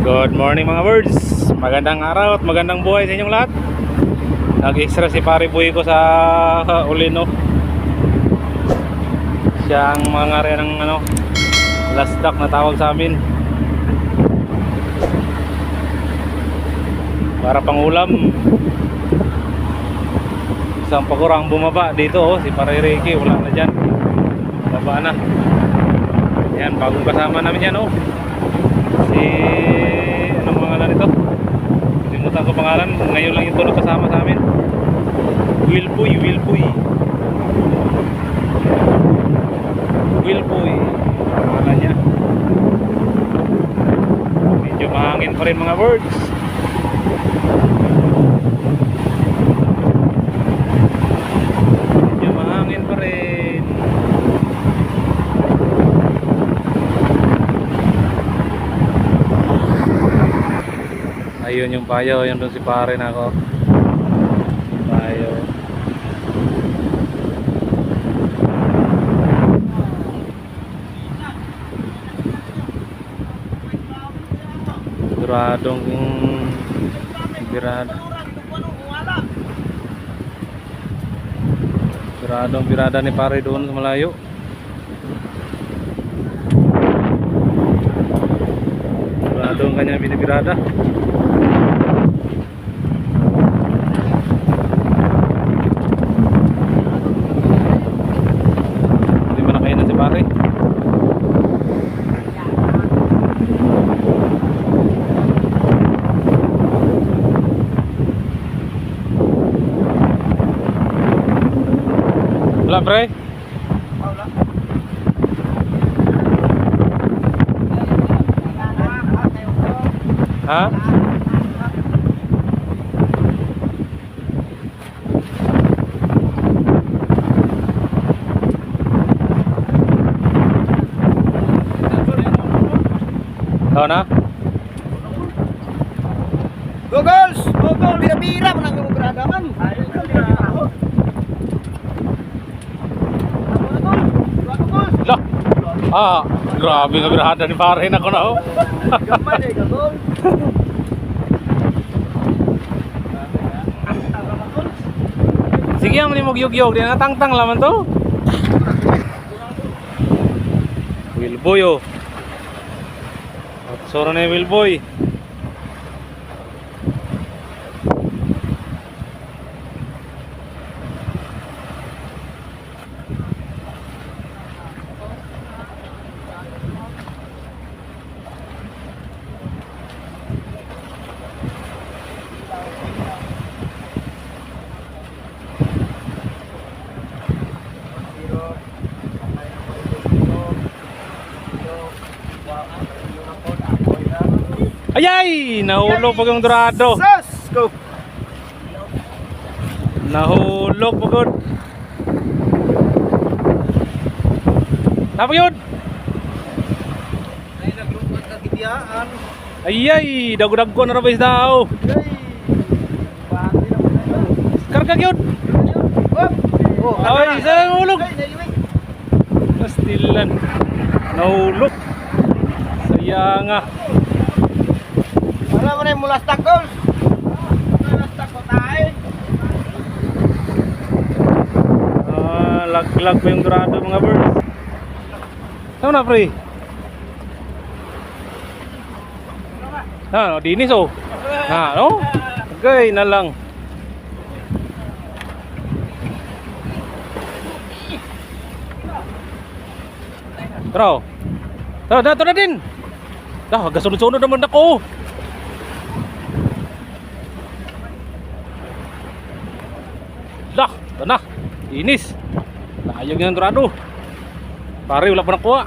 Good morning mga birds. Magandang araw at magandang buhay sa inyong lahat. Nag-extra si pare boy ko sa Ulino. Siya ang mga rin ng last duck na tawag sa amin. Para pangulam. Isang pakurang bumaba dito si pare Ricky. Wala na dyan. Baba na. Yan, bagong kasama namin yan si anong pangalan nito? Limutan ko pangalan. Ngayon lang yung tulog kasama sa amin. Wilboy pangalan niya. Medyo mahangin pa rin mga birds. Medyo mahangin pa rin. Ayun yung payo, yun doon si pare na ako. Payo. Siguradong birada ni pare doon sa malayo. Siguradong kanya binibirada. Wala pre? Wala. Ha? Tahu na? Goggles! Gogol! Bira-bira mo nang beradaman. Lah. Grabe nga birada ni pare na ko na Gamay eh, gogol. Sige ang ni mogyog-yog di natangtang laman to. Wilboy At soro na Wilboy. Ayay! Nahulog pag yung dorado. Go! Nahulog pagod. Apa yun? Ay, naglungkot ka gitiyaan. Ayay! Dago-dago na rabay daw. Ay! Pati na mo na yun. Karga yun. Oh! Ay, isa nahulog. Pastilan. Nahulog. Sayang nga. Para mo na yung mulas takol. Mulas takol tayo. Lag-lag pa yung dorado mga birds. Saan na pre? Dinis no? Okay na lang. Tara na din. Dah, gasunod-sunod naman ako. Dah, ito na. Inis. Ayog ng dorado. Pare, wala pa nakuha.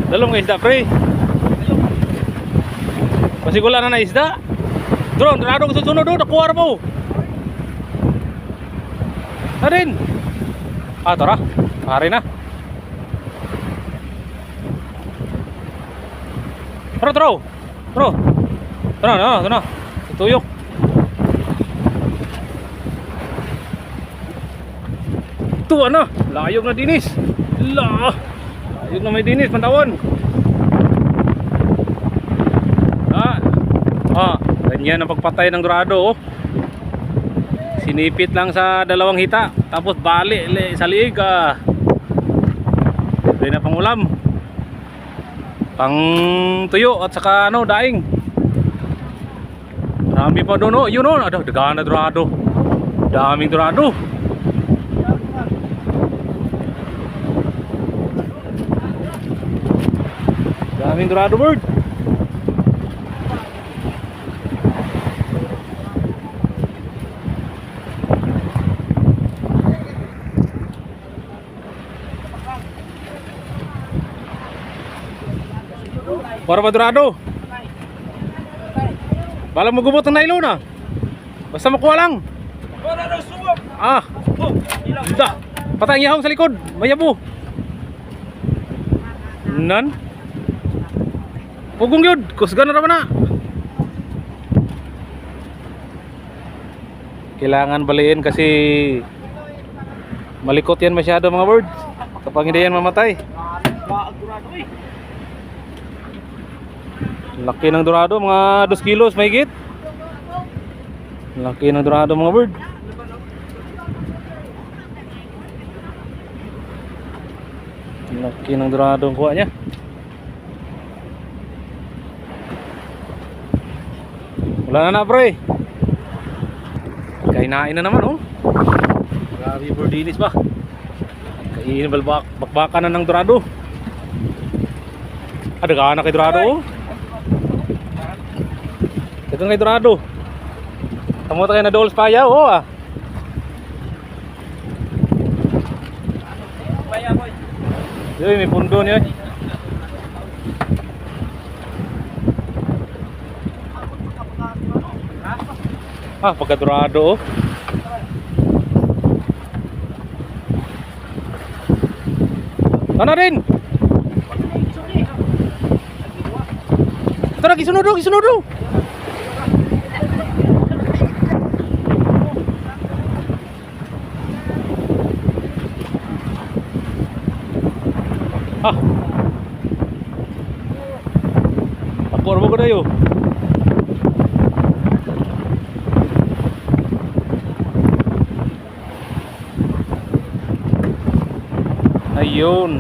Dalawang isda, pre. Pasigula na isda. Drone, dorado ko susunod doon. Nakuha na po. Narin. Tara. Pare na. Tara na. Tutuyok. Tuwa na. Layog na dinis. Layog na may dinis. Pantawan. Ganyan ang pagpatay ng dorado. Sinipit lang sa dalawang hita. Tapos bali sa liig. Pwede na pang ulam. Pang tuyo at saka daing. Marami pa doon. Yun ada dagaan na dorado. Daming dorado. Daming dorado bird. Para ba dorado? Bala mo gubot ng nylon na. Basta makuha lang. Da. Patay ang yahong sa likod. Mayabo. Nan. Pugong yun. Kusgan na naman na. Kailangan baliin kasi malikot yan masyado mga birds. Kapag hindi yan mamatay. Laki ng dorado, mga 2 kilos mahigit. Laki ng dorado mga bird. Laki ng dorado ang kuha niya. Wala na pre. Kainain na naman Grabe birdinis ba. Kainin bakbakan na ng dorado. Ada na kay dorado Dagang kay dorado. Tamo tayo na dols paya Yoy, may pundo niya. Pagka dorado Ano rin? Tara, gisunod. Takor mo ko na yun. Ayun.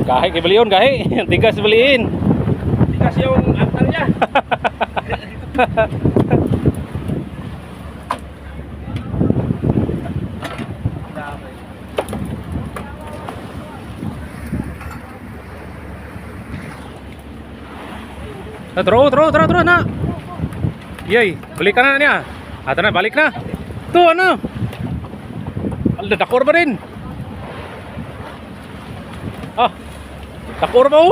Gahe kay belion, gahe. Tigas beliin. Tigas yung antal niya. Tro na. Yay, balik ka na niya. Ato na, balik na. Tuh ano. Dakor ba rin? Dakor ba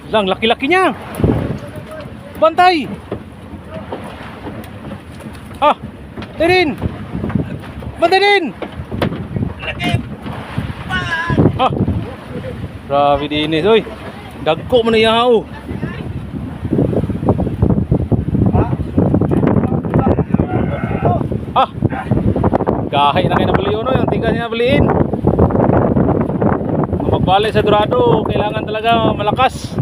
Lang, laki-laki niya. Bantay. Tirin. Bantay din. Grabe dinis, oy. Dagko mo na yaw. Gahay na kayo nabali yung tigas niya nabaliin. Magbalik sa dorado, kailangan talaga malakas.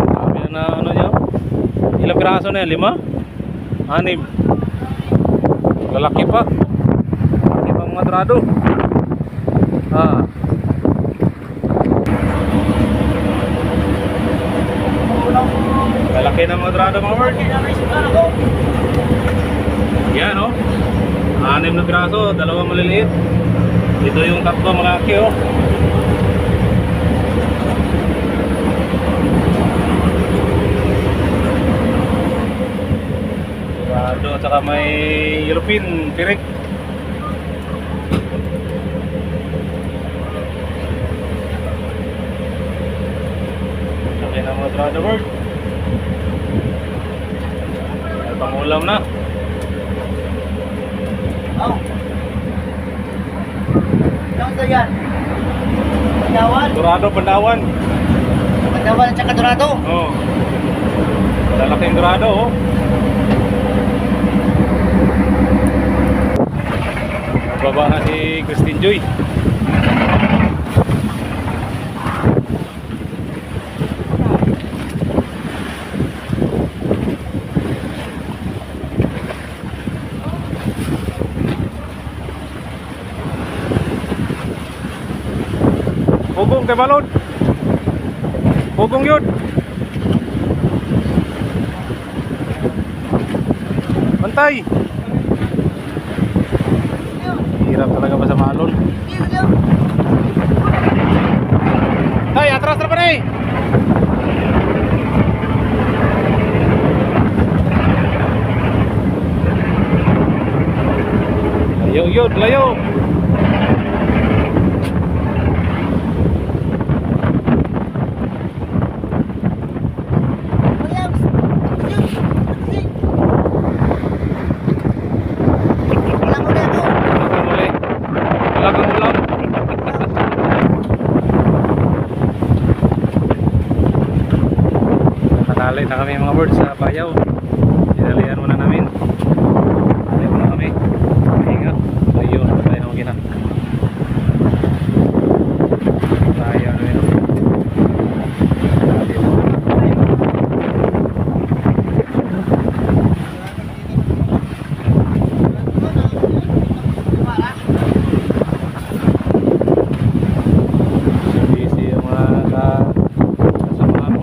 Sabi na ano niya? Ilang piraso na yan? 5? 6? Lalaki pa. Ibang mga dorado. Malaki ng mga dorado mga bird. Yan 6 na piraso, 2 maliliit. Ito yung 3 malaki dorado at saka may European pirik. Laki ng mga dorado bird. Pangulam na. Oh. Ano sa yan? Pandawan? Dorado, Pandawan. Pandawan at saka Dorado. Oh. Lalaking dorado, oh. Nagbaba na si Christine Joy. Pugong kay balod. Pugong yun. Bantay. Hirap talaga ba sa malon? Tay, atras na pa na eh. Layo yun, layo. Nakatali na kami mga birds sa bayaw. Dinalian muna namin. Dinalian muna kami. Hinga. Ayun, tayo na magina. Tayo na yun. Busy yung mga kasama mo.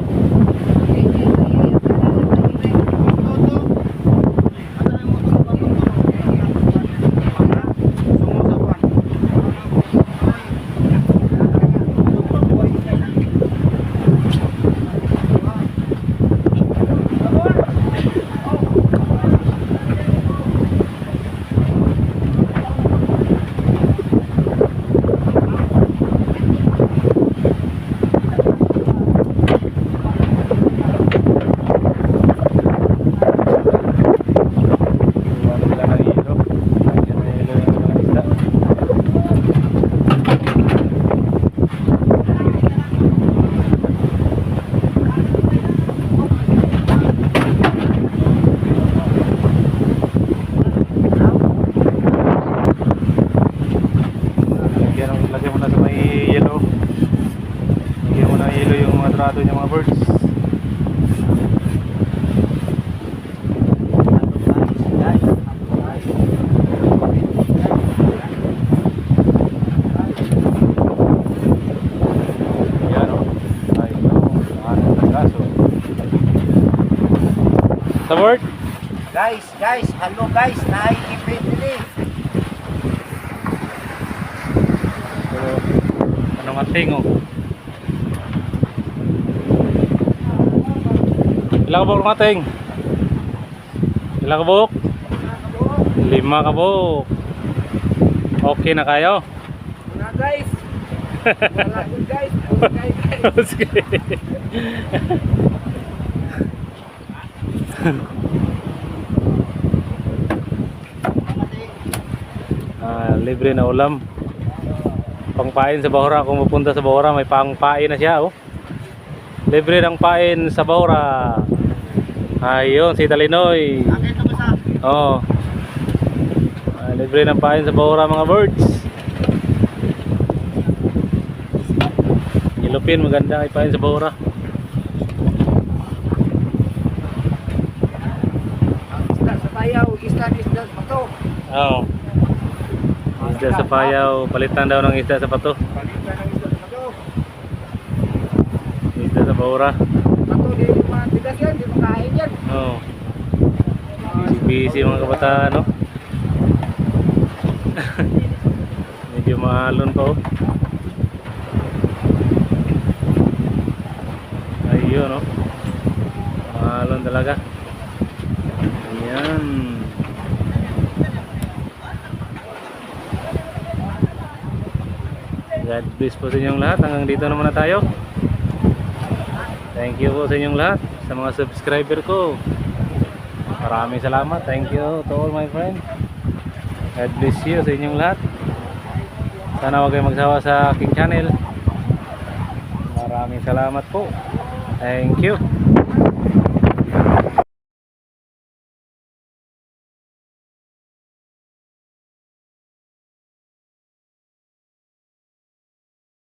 Lagyan mo na sa may yellow. Lagyan mo na yellow yung mga trado niya mga birds. Yan o. Ay no. Ano ang kaso. Sa bird? Guys, hello guys, naikipit nili. Anong ating oh? Ilang kabuk ng ating? Ilang kabuk? 5 kabuk. Okay na kayo? Wala guys. Wala yun guys. Sige. Libre na ulam. Pangpain sa Bahura. Kung pupunta sa Bahura, may pangpain na siya oh. Libre ng pain sa Bahura. Ayun, si Talinoy. Oh. Libre ng pain sa Bahura mga birds. Ilupin, maganda ay pain sa Bahura. Isda sa bayaw, isda sa pato. Oh. Isda sa payaw, palitan daw ng isda sa pato. Palitan ng isda sa pato. Isda sa Bahura. Pato, di matigas yan, di makain yan. Oh. Busy mga kabataan, no? Medyo mahalon pa, oh. Ayun, no? Mahalon talaga. Ayan. God bless po sa inyong lahat. Hanggang dito na muna tayo. Thank you po sa inyong lahat. Sa mga subscriber ko. Maraming salamat. Thank you to all my friends. God bless you sa inyong lahat. Sana huwag kayong magsawa sa aking channel. Maraming salamat po. Thank you.